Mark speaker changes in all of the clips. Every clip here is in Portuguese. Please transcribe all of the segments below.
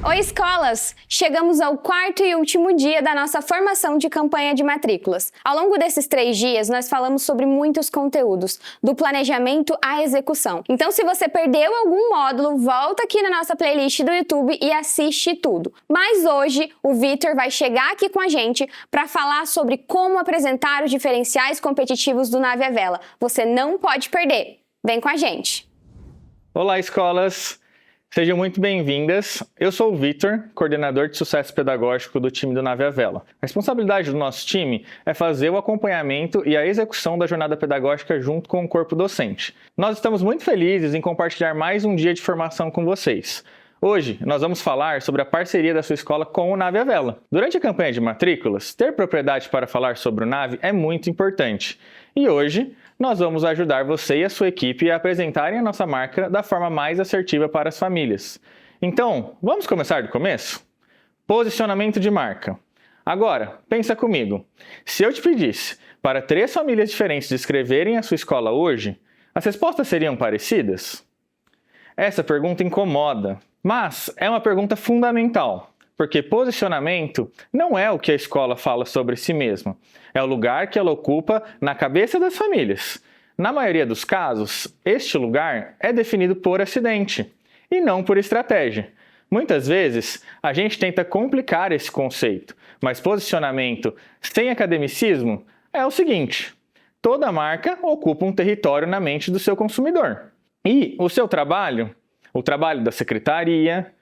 Speaker 1: Oi, escolas! Chegamos ao quarto e último dia da nossa formação de campanha de matrículas. Ao longo desses 3 dias, nós falamos sobre muitos conteúdos, do planejamento à execução. Então, se você perdeu algum módulo, volta aqui na nossa playlist do YouTube e assiste tudo. Mas hoje, o Vitor vai chegar aqui com a gente para falar sobre como apresentar os diferenciais competitivos do Nave à Vela. Você não pode perder! Vem com a gente!
Speaker 2: Olá, escolas! Sejam muito bem-vindas. Eu sou o Vitor, coordenador de sucesso pedagógico do time do Nave à Vela. A responsabilidade do nosso time é fazer o acompanhamento e a execução da jornada pedagógica junto com o corpo docente. Nós estamos muito felizes em compartilhar mais um dia de formação com vocês. Hoje, nós vamos falar sobre a parceria da sua escola com o Nave à Vela. Durante a campanha de matrículas, ter propriedade para falar sobre o Nave é muito importante. E hoje, nós vamos ajudar você e a sua equipe a apresentarem a nossa marca da forma mais assertiva para as famílias. Então, vamos começar do começo? Posicionamento de marca. Agora, pensa comigo. Se eu te pedisse para 3 famílias diferentes descreverem a sua escola hoje, as respostas seriam parecidas? Essa pergunta incomoda, mas é uma pergunta fundamental. Porque posicionamento não é o que a escola fala sobre si mesma, é o lugar que ela ocupa na cabeça das famílias. Na maioria dos casos, este lugar é definido por acidente e não por estratégia. Muitas vezes, a gente tenta complicar esse conceito, mas posicionamento sem academicismo é o seguinte: toda marca ocupa um território na mente do seu consumidor. E o seu trabalho, o trabalho da secretaria,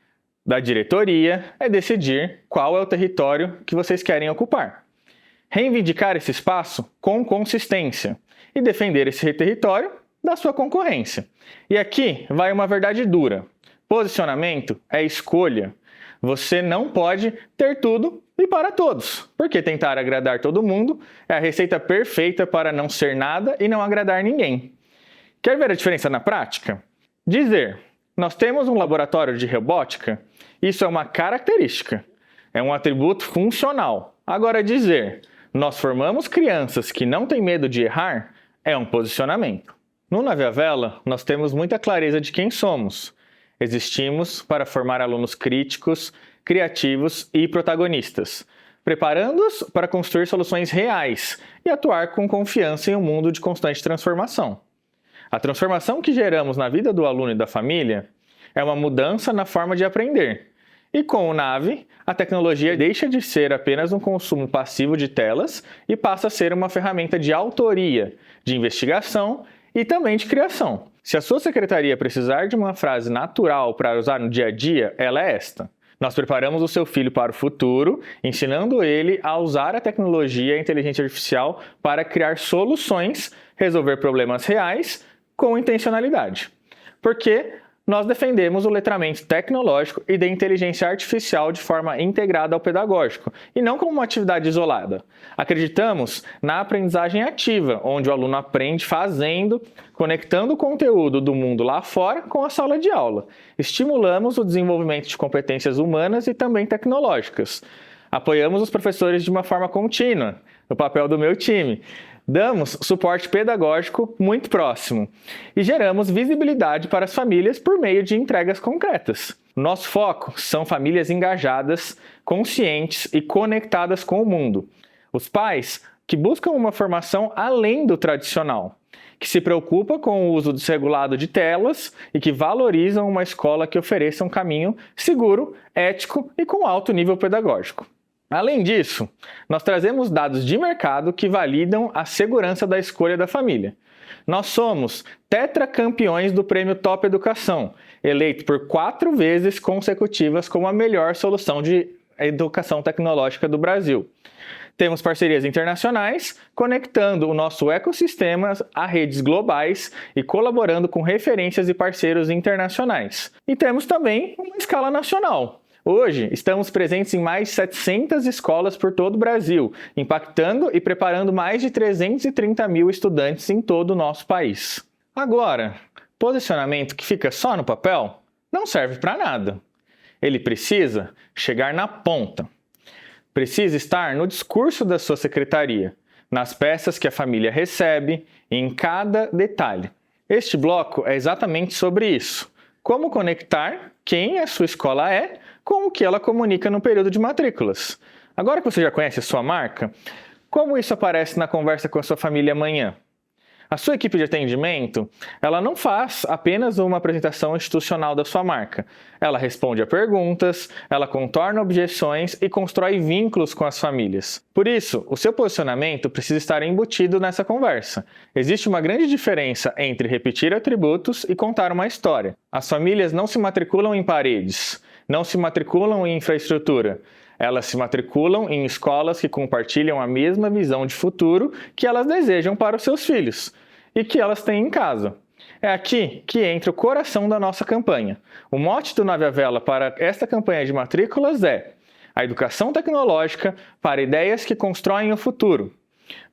Speaker 2: da diretoria, é decidir qual é o território que vocês querem ocupar. Reivindicar esse espaço com consistência e defender esse território da sua concorrência. E aqui vai uma verdade dura. Posicionamento é escolha. Você não pode ter tudo e para todos, porque tentar agradar todo mundo é a receita perfeita para não ser nada e não agradar ninguém. Quer ver a diferença na prática? Dizer: nós temos um laboratório de robótica, isso é uma característica, é um atributo funcional. Agora dizer: nós formamos crianças que não têm medo de errar, é um posicionamento. No Nave à Vela, nós temos muita clareza de quem somos. Existimos para formar alunos críticos, criativos e protagonistas, preparando-os para construir soluções reais e atuar com confiança em um mundo de constante transformação. A transformação que geramos na vida do aluno e da família é uma mudança na forma de aprender. E com o Nave, a tecnologia deixa de ser apenas um consumo passivo de telas e passa a ser uma ferramenta de autoria, de investigação e também de criação. Se a sua secretaria precisar de uma frase natural para usar no dia a dia, ela é esta: nós preparamos o seu filho para o futuro, ensinando ele a usar a tecnologia e a inteligência artificial para criar soluções, resolver problemas reais com intencionalidade. Porque nós defendemos o letramento tecnológico e da inteligência artificial de forma integrada ao pedagógico, e não como uma atividade isolada. Acreditamos na aprendizagem ativa, onde o aluno aprende fazendo, conectando o conteúdo do mundo lá fora com a sala de aula. Estimulamos o desenvolvimento de competências humanas e também tecnológicas. Apoiamos os professores de uma forma contínua, no papel do meu time. Damos suporte pedagógico muito próximo e geramos visibilidade para as famílias por meio de entregas concretas. Nosso foco são famílias engajadas, conscientes e conectadas com o mundo. Os pais que buscam uma formação além do tradicional, que se preocupa com o uso desregulado de telas e que valorizam uma escola que ofereça um caminho seguro, ético e com alto nível pedagógico. Além disso, nós trazemos dados de mercado que validam a segurança da escolha da família. Nós somos tetracampeões do Prêmio Top Educação, eleito por 4 vezes consecutivas como a melhor solução de educação tecnológica do Brasil. Temos parcerias internacionais, conectando o nosso ecossistema a redes globais e colaborando com referências e parceiros internacionais. E temos também uma escala nacional. Hoje, estamos presentes em mais de 700 escolas por todo o Brasil, impactando e preparando mais de 330 mil estudantes em todo o nosso país. Agora, posicionamento que fica só no papel não serve para nada. Ele precisa chegar na ponta. precisa estar no discurso da sua secretaria, nas peças que a família recebe, em cada detalhe. Este bloco é exatamente sobre isso. Como conectar quem a sua escola é com o que ela comunica no período de matrículas. Agora que você já conhece a sua marca, como isso aparece na conversa com a sua família amanhã? A sua equipe de atendimento, ela não faz apenas uma apresentação institucional da sua marca. Ela responde a perguntas, ela contorna objeções e constrói vínculos com as famílias. Por isso, o seu posicionamento precisa estar embutido nessa conversa. Existe uma grande diferença entre repetir atributos e contar uma história. As famílias não se matriculam em paredes, não se matriculam em infraestrutura. Elas se matriculam em escolas que compartilham a mesma visão de futuro que elas desejam para os seus filhos e que elas têm em casa. É aqui que entra o coração da nossa campanha. O mote do Nave à Vela para esta campanha de matrículas é a educação tecnológica para ideias que constroem o futuro.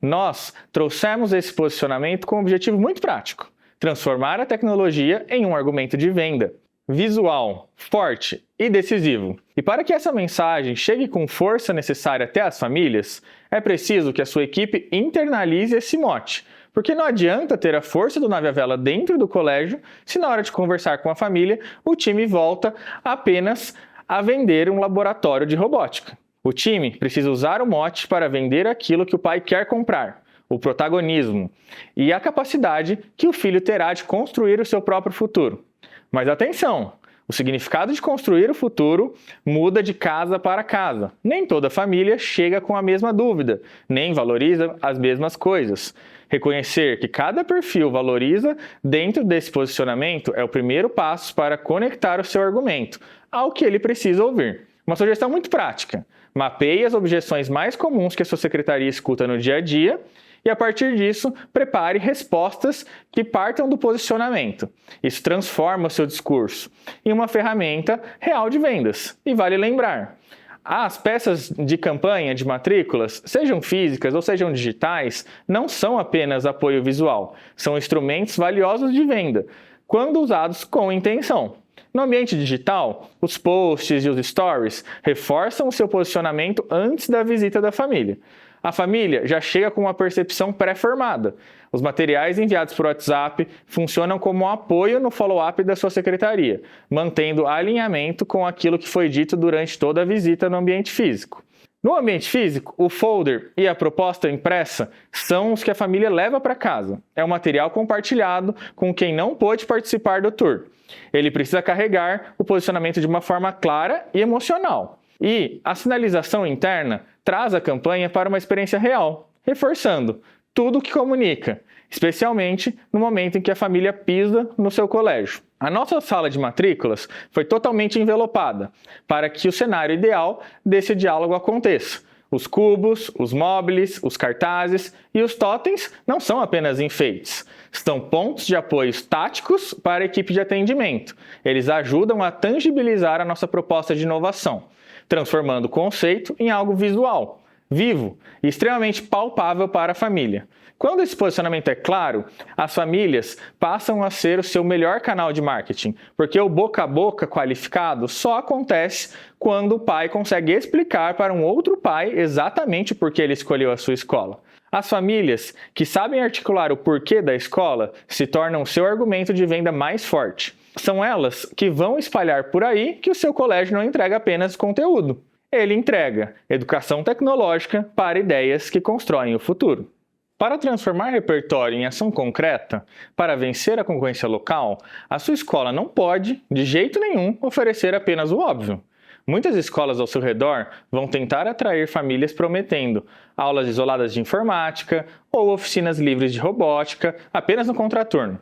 Speaker 2: Nós trouxemos esse posicionamento com um objetivo muito prático: transformar a tecnologia em um argumento de venda visual, forte e decisivo. E para que essa mensagem chegue com força necessária até as famílias, é preciso que a sua equipe internalize esse mote, porque não adianta ter a força do Nave à Vela dentro do colégio se na hora de conversar com a família o time volta apenas a vender um laboratório de robótica. O time precisa usar o mote para vender aquilo que o pai quer comprar, o protagonismo e a capacidade que o filho terá de construir o seu próprio futuro. Mas atenção! O significado de construir o futuro muda de casa para casa. Nem toda família chega com a mesma dúvida, nem valoriza as mesmas coisas. Reconhecer que cada perfil valoriza dentro desse posicionamento é o primeiro passo para conectar o seu argumento ao que ele precisa ouvir. Uma sugestão muito prática: mapeie as objeções mais comuns que a sua secretaria escuta no dia a dia e, a partir disso, prepare respostas que partam do posicionamento. Isso transforma o seu discurso em uma ferramenta real de vendas. E vale lembrar, as peças de campanha de matrículas, sejam físicas ou sejam digitais, não são apenas apoio visual, são instrumentos valiosos de venda, quando usados com intenção. No ambiente digital, os posts e os stories reforçam o seu posicionamento antes da visita da família. A família já chega com uma percepção pré-formada. Os materiais enviados por WhatsApp funcionam como um apoio no follow-up da sua secretaria, mantendo alinhamento com aquilo que foi dito durante toda a visita no ambiente físico. No ambiente físico, o folder e a proposta impressa são os que a família leva para casa. É um material compartilhado com quem não pôde participar do tour. Ele precisa carregar o posicionamento de uma forma clara e emocional. E a sinalização interna traz a campanha para uma experiência real, reforçando tudo o que comunica, especialmente no momento em que a família pisa no seu colégio. A nossa sala de matrículas foi totalmente envelopada para que o cenário ideal desse diálogo aconteça. Os cubos, os móveis, os cartazes e os totens não são apenas enfeites. São pontos de apoio táticos para a equipe de atendimento. Eles ajudam a tangibilizar a nossa proposta de inovação, transformando o conceito em algo visual, vivo e extremamente palpável para a família. Quando esse posicionamento é claro, as famílias passam a ser o seu melhor canal de marketing, porque o boca a boca qualificado só acontece quando o pai consegue explicar para um outro pai exatamente por que ele escolheu a sua escola. As famílias que sabem articular o porquê da escola se tornam o seu argumento de venda mais forte. São elas que vão espalhar por aí que o seu colégio não entrega apenas conteúdo. Ele entrega educação tecnológica para ideias que constroem o futuro. Para transformar repertório em ação concreta, para vencer a concorrência local, a sua escola não pode, de jeito nenhum, oferecer apenas o óbvio. Muitas escolas ao seu redor vão tentar atrair famílias prometendo aulas isoladas de informática ou oficinas livres de robótica apenas no contraturno.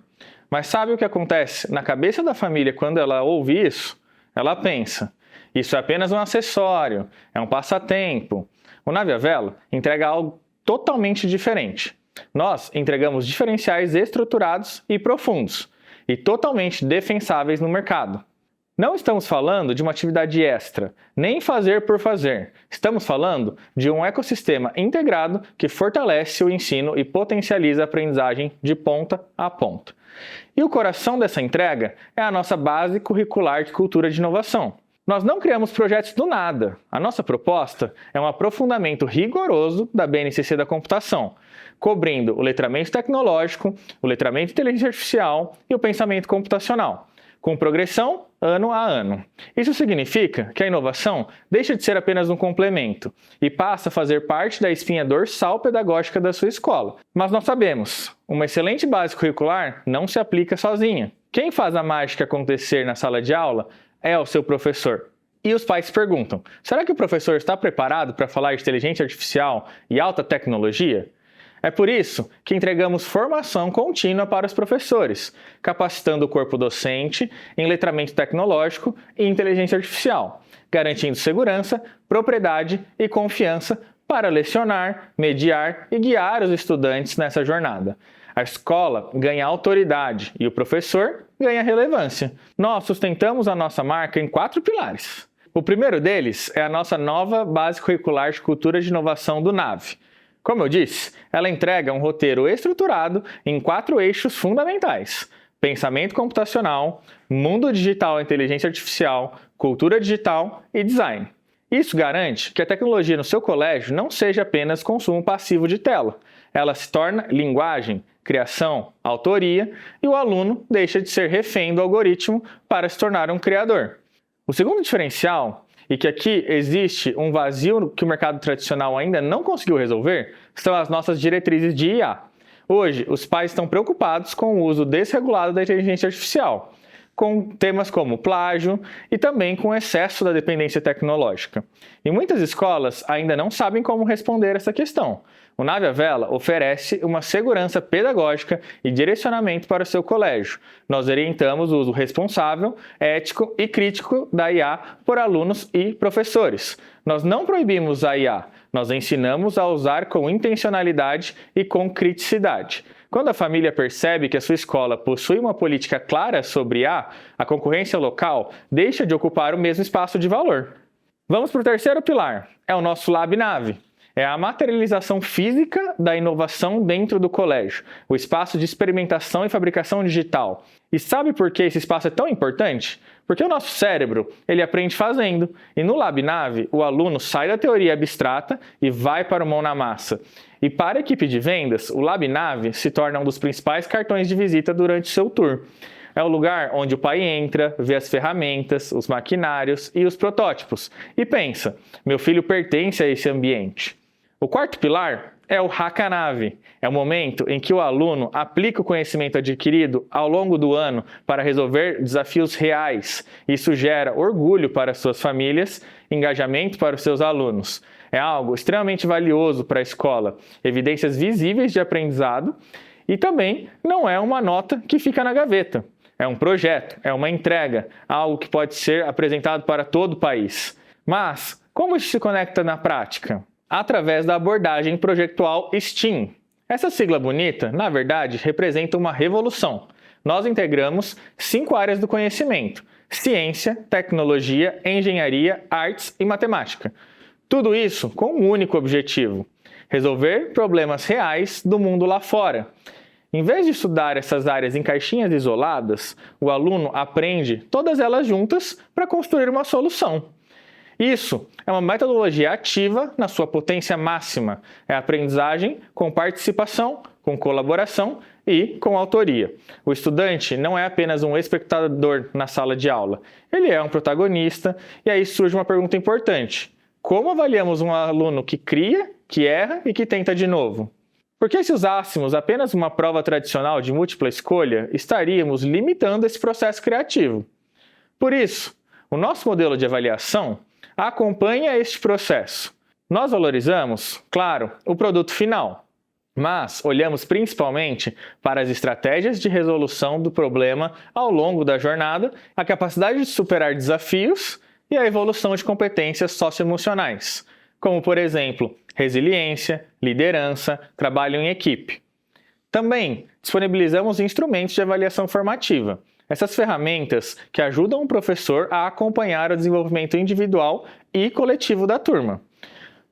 Speaker 2: Mas sabe o que acontece na cabeça da família quando ela ouve isso? Ela pensa: isso é apenas um acessório, é um passatempo. O Nave à Vela entrega algo totalmente diferente. Nós entregamos diferenciais estruturados e profundos, e totalmente defensáveis no mercado. Não estamos falando de uma atividade extra, nem fazer por fazer. Estamos falando de um ecossistema integrado que fortalece o ensino e potencializa a aprendizagem de ponta a ponta. E o coração dessa entrega é a nossa base curricular de cultura de inovação. Nós não criamos projetos do nada. A nossa proposta é um aprofundamento rigoroso da BNCC da computação, cobrindo o letramento tecnológico, o letramento de inteligência artificial e o pensamento computacional, com progressão ano a ano. Isso significa que a inovação deixa de ser apenas um complemento e passa a fazer parte da espinha dorsal pedagógica da sua escola. Mas nós sabemos, uma excelente base curricular não se aplica sozinha. Quem faz a mágica acontecer na sala de aula é o seu professor. E os pais se perguntam, será que o professor está preparado para falar de inteligência artificial e alta tecnologia? É por isso que entregamos formação contínua para os professores, capacitando o corpo docente em letramento tecnológico e inteligência artificial, garantindo segurança, propriedade e confiança para lecionar, mediar e guiar os estudantes nessa jornada. A escola ganha autoridade e o professor ganha relevância. Nós sustentamos a nossa marca em 4 pilares. O primeiro deles é a nossa nova base curricular de cultura de inovação do NAVE. Como eu disse, ela entrega um roteiro estruturado em 4 eixos fundamentais: pensamento computacional, mundo digital e inteligência artificial, cultura digital e design. Isso garante que a tecnologia no seu colégio não seja apenas consumo passivo de tela. Ela se torna linguagem, criação, autoria e o aluno deixa de ser refém do algoritmo para se tornar um criador. O segundo diferencial, e que aqui existe um vazio que o mercado tradicional ainda não conseguiu resolver, são as nossas diretrizes de IA. Hoje, os pais estão preocupados com o uso desregulado da inteligência artificial, com temas como plágio e também com o excesso da dependência tecnológica. E muitas escolas ainda não sabem como responder essa questão. O Nave à Vela oferece uma segurança pedagógica e direcionamento para o seu colégio. Nós orientamos o uso responsável, ético e crítico da IA por alunos e professores. Nós não proibimos a IA, nós ensinamos a usar com intencionalidade e com criticidade. Quando a família percebe que a sua escola possui uma política clara sobre IA, a concorrência local deixa de ocupar o mesmo espaço de valor. Vamos para o terceiro pilar, é o nosso Lab Nave. É a materialização física da inovação dentro do colégio, o espaço de experimentação e fabricação digital. E sabe por que esse espaço é tão importante? Porque o nosso cérebro, ele aprende fazendo, e no Lab Nave, o aluno sai da teoria abstrata e vai para o mão na massa. E para a equipe de vendas, o Lab Nave se torna um dos principais cartões de visita durante o seu tour. É o lugar onde o pai entra, vê as ferramentas, os maquinários e os protótipos e pensa, meu filho pertence a esse ambiente. O quarto pilar é o Hackanave. É o momento em que o aluno aplica o conhecimento adquirido ao longo do ano para resolver desafios reais. Isso gera orgulho para suas famílias, engajamento para os seus alunos. É algo extremamente valioso para a escola, evidências visíveis de aprendizado e também não é uma nota que fica na gaveta. É um projeto, é uma entrega, algo que pode ser apresentado para todo o país. Mas como isso se conecta na prática? Através da abordagem projetual STEAM. Essa sigla bonita, na verdade, representa uma revolução. Nós integramos 5 áreas do conhecimento: ciência, tecnologia, engenharia, artes e matemática. Tudo isso com um único objetivo: resolver problemas reais do mundo lá fora. Em vez de estudar essas áreas em caixinhas isoladas, o aluno aprende todas elas juntas para construir uma solução. Isso é uma metodologia ativa na sua potência máxima. É aprendizagem com participação, com colaboração e com autoria. O estudante não é apenas um espectador na sala de aula. Ele é um protagonista e aí surge uma pergunta importante. Como avaliamos um aluno que cria, que erra e que tenta de novo? Porque se usássemos apenas uma prova tradicional de múltipla escolha, estaríamos limitando esse processo criativo. Por isso, o nosso modelo de avaliação acompanha este processo. Nós valorizamos, claro, o produto final, mas olhamos principalmente para as estratégias de resolução do problema ao longo da jornada, a capacidade de superar desafios e a evolução de competências socioemocionais, como, por exemplo, resiliência, liderança, trabalho em equipe. Também disponibilizamos instrumentos de avaliação formativa. Essas ferramentas que ajudam o professor a acompanhar o desenvolvimento individual e coletivo da turma.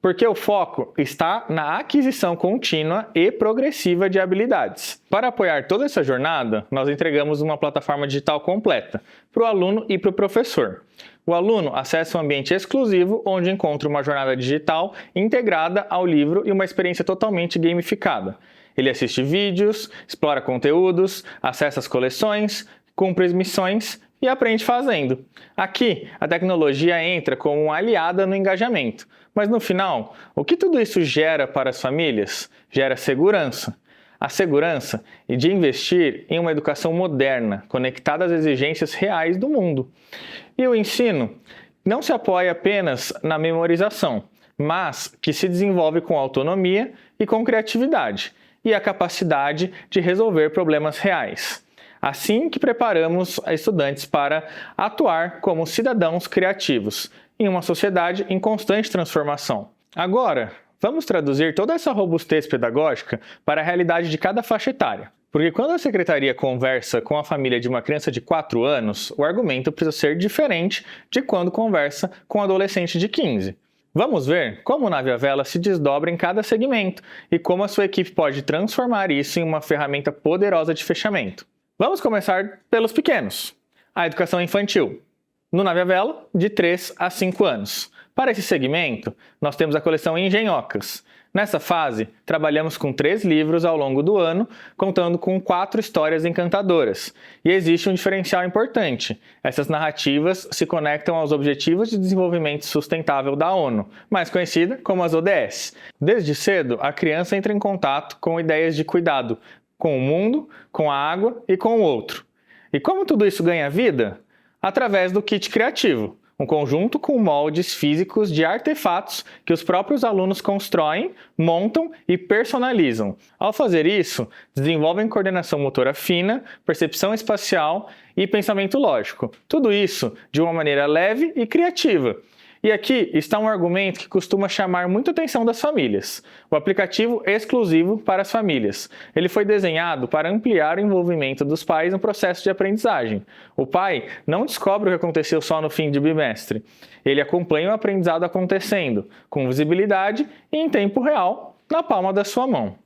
Speaker 2: Porque o foco está na aquisição contínua e progressiva de habilidades. Para apoiar toda essa jornada, nós entregamos uma plataforma digital completa para o aluno e para o professor. O aluno acessa um ambiente exclusivo onde encontra uma jornada digital integrada ao livro e uma experiência totalmente gamificada. Ele assiste vídeos, explora conteúdos, acessa as coleções, cumpre missões e aprende fazendo. Aqui, a tecnologia entra como uma aliada no engajamento. Mas no final, o que tudo isso gera para as famílias? Gera segurança. A segurança de investir em uma educação moderna, conectada às exigências reais do mundo. E o ensino não se apoia apenas na memorização, mas que se desenvolve com autonomia e com criatividade, e a capacidade de resolver problemas reais. Assim que preparamos estudantes para atuar como cidadãos criativos em uma sociedade em constante transformação. Agora, vamos traduzir toda essa robustez pedagógica para a realidade de cada faixa etária. Porque quando a secretaria conversa com a família de uma criança de 4 anos, o argumento precisa ser diferente de quando conversa com um adolescente de 15. Vamos ver como o Nave à Vela se desdobra em cada segmento e como a sua equipe pode transformar isso em uma ferramenta poderosa de fechamento. Vamos começar pelos pequenos. A educação infantil. No Nave à Vela, de 3 a 5 anos. Para esse segmento, nós temos a coleção Engenhocas. Nessa fase, trabalhamos com 3 livros ao longo do ano, contando com 4 histórias encantadoras. E existe um diferencial importante. Essas narrativas se conectam aos Objetivos de Desenvolvimento Sustentável da ONU, mais conhecida como as ODS. Desde cedo, a criança entra em contato com ideias de cuidado com o mundo, com a água e com o outro. E como tudo isso ganha vida? Através do kit criativo, um conjunto com moldes físicos de artefatos que os próprios alunos constroem, montam e personalizam. Ao fazer isso, desenvolvem coordenação motora fina, percepção espacial e pensamento lógico. Tudo isso de uma maneira leve e criativa. E aqui está um argumento que costuma chamar muita atenção das famílias. O aplicativo exclusivo para as famílias. Ele foi desenhado para ampliar o envolvimento dos pais no processo de aprendizagem. O pai não descobre o que aconteceu só no fim de bimestre. Ele acompanha o aprendizado acontecendo, com visibilidade e em tempo real, na palma da sua mão.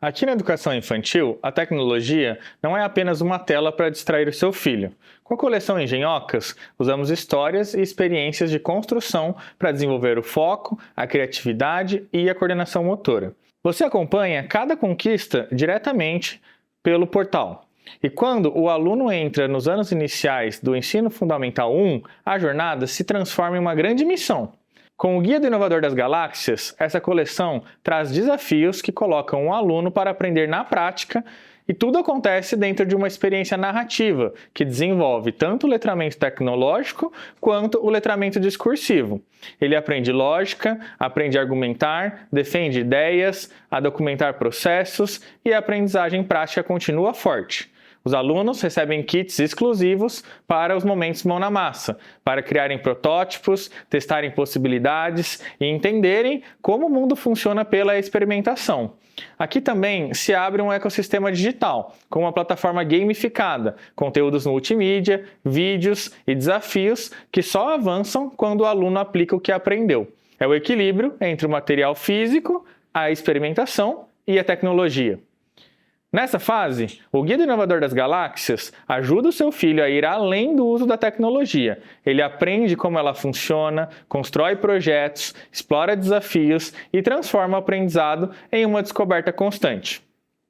Speaker 2: Aqui na educação infantil, a tecnologia não é apenas uma tela para distrair o seu filho. Com a coleção Engenhocas, usamos histórias e experiências de construção para desenvolver o foco, a criatividade e a coordenação motora. Você acompanha cada conquista diretamente pelo portal. E quando o aluno entra nos anos iniciais do Ensino Fundamental 1, a jornada se transforma em uma grande missão. Com o Guia do Inovador das Galáxias, essa coleção traz desafios que colocam o aluno para aprender na prática e tudo acontece dentro de uma experiência narrativa que desenvolve tanto o letramento tecnológico quanto o letramento discursivo. Ele aprende lógica, aprende a argumentar, defende ideias, a documentar processos e a aprendizagem prática continua forte. Os alunos recebem kits exclusivos para os momentos mão na massa, para criarem protótipos, testarem possibilidades e entenderem como o mundo funciona pela experimentação. Aqui também se abre um ecossistema digital, com uma plataforma gamificada, conteúdos multimídia, vídeos e desafios que só avançam quando o aluno aplica o que aprendeu. É o equilíbrio entre o material físico, a experimentação e a tecnologia. Nessa fase, o Guia do Inovador das Galáxias ajuda o seu filho a ir além do uso da tecnologia. Ele aprende como ela funciona, constrói projetos, explora desafios e transforma o aprendizado em uma descoberta constante.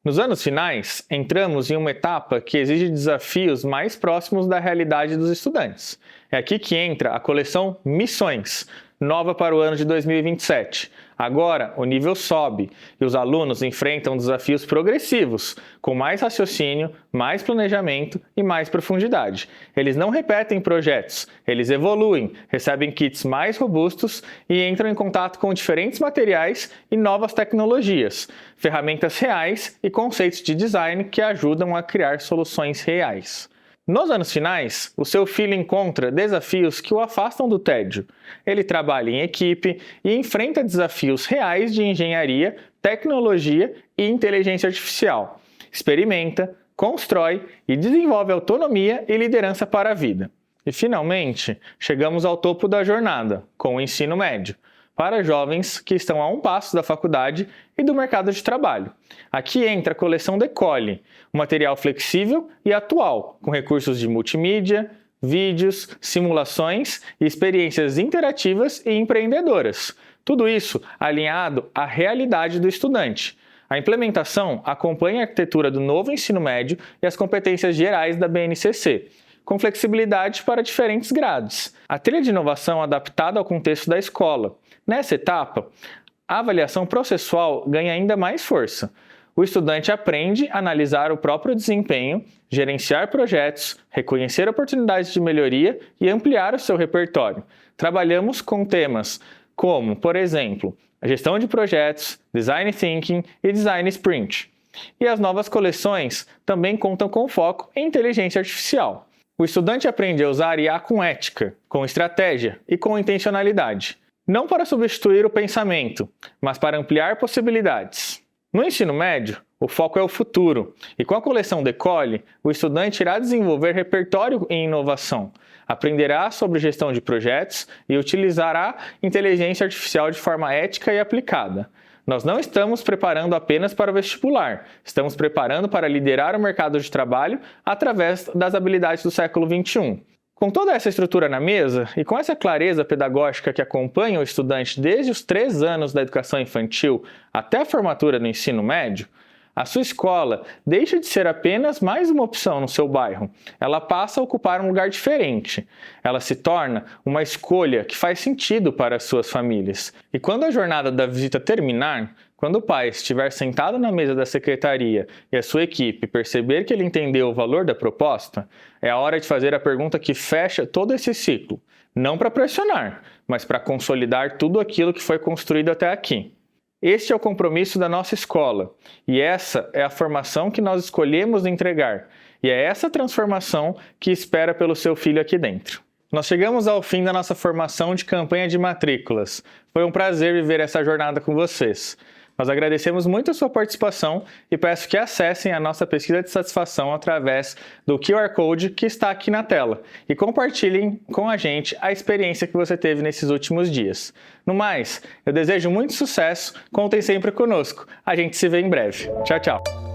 Speaker 2: Nos anos finais, entramos em uma etapa que exige desafios mais próximos da realidade dos estudantes. É aqui que entra a coleção Missões, nova para o ano de 2027. Agora, o nível sobe e os alunos enfrentam desafios progressivos, com mais raciocínio, mais planejamento e mais profundidade. Eles não repetem projetos, eles evoluem, recebem kits mais robustos e entram em contato com diferentes materiais e novas tecnologias, ferramentas reais e conceitos de design que ajudam a criar soluções reais. Nos anos finais, o seu filho encontra desafios que o afastam do tédio. Ele trabalha em equipe e enfrenta desafios reais de engenharia, tecnologia e inteligência artificial. Experimenta, constrói e desenvolve autonomia e liderança para a vida. E finalmente, chegamos ao topo da jornada, com o ensino médio. para jovens que estão a um passo da faculdade e do mercado de trabalho. Aqui entra a coleção Decole, um material flexível e atual, com recursos de multimídia, vídeos, simulações e experiências interativas e empreendedoras. Tudo isso alinhado à realidade do estudante. A implementação acompanha a arquitetura do novo ensino médio e as competências gerais da BNCC, com flexibilidade para diferentes grades. A trilha de inovação adaptada ao contexto da escola. Nessa etapa, a avaliação processual ganha ainda mais força. O estudante aprende a analisar o próprio desempenho, gerenciar projetos, reconhecer oportunidades de melhoria e ampliar o seu repertório. Trabalhamos com temas como, por exemplo, a gestão de projetos, design thinking e design sprint. E as novas coleções também contam com foco em inteligência artificial. O estudante aprende a usar IA com ética, com estratégia e com intencionalidade. Não para substituir o pensamento, mas para ampliar possibilidades. No ensino médio, o foco é o futuro, e com a coleção Decole, o estudante irá desenvolver repertório em inovação, aprenderá sobre gestão de projetos e utilizará inteligência artificial de forma ética e aplicada. Nós não estamos preparando apenas para o vestibular, estamos preparando para liderar o mercado de trabalho através das habilidades do século XXI. Com toda essa estrutura na mesa e com essa clareza pedagógica que acompanha o estudante desde os 3 anos da educação infantil até a formatura no ensino médio, a sua escola deixa de ser apenas mais uma opção no seu bairro. Ela passa a ocupar um lugar diferente. Ela se torna uma escolha que faz sentido para as suas famílias. E quando a jornada da visita terminar, quando o pai estiver sentado na mesa da secretaria e a sua equipe perceber que ele entendeu o valor da proposta, é a hora de fazer a pergunta que fecha todo esse ciclo. Não para pressionar, mas para consolidar tudo aquilo que foi construído até aqui. Este é o compromisso da nossa escola, e essa é a formação que nós escolhemos entregar, e é essa transformação que espera pelo seu filho aqui dentro. Nós chegamos ao fim da nossa formação de campanha de matrículas. Foi um prazer viver essa jornada com vocês. Nós agradecemos muito a sua participação e peço que acessem a nossa pesquisa de satisfação através do QR Code que está aqui na tela e compartilhem com a gente a experiência que você teve nesses últimos dias. No mais, eu desejo muito sucesso, contem sempre conosco. A gente se vê em breve. Tchau, tchau!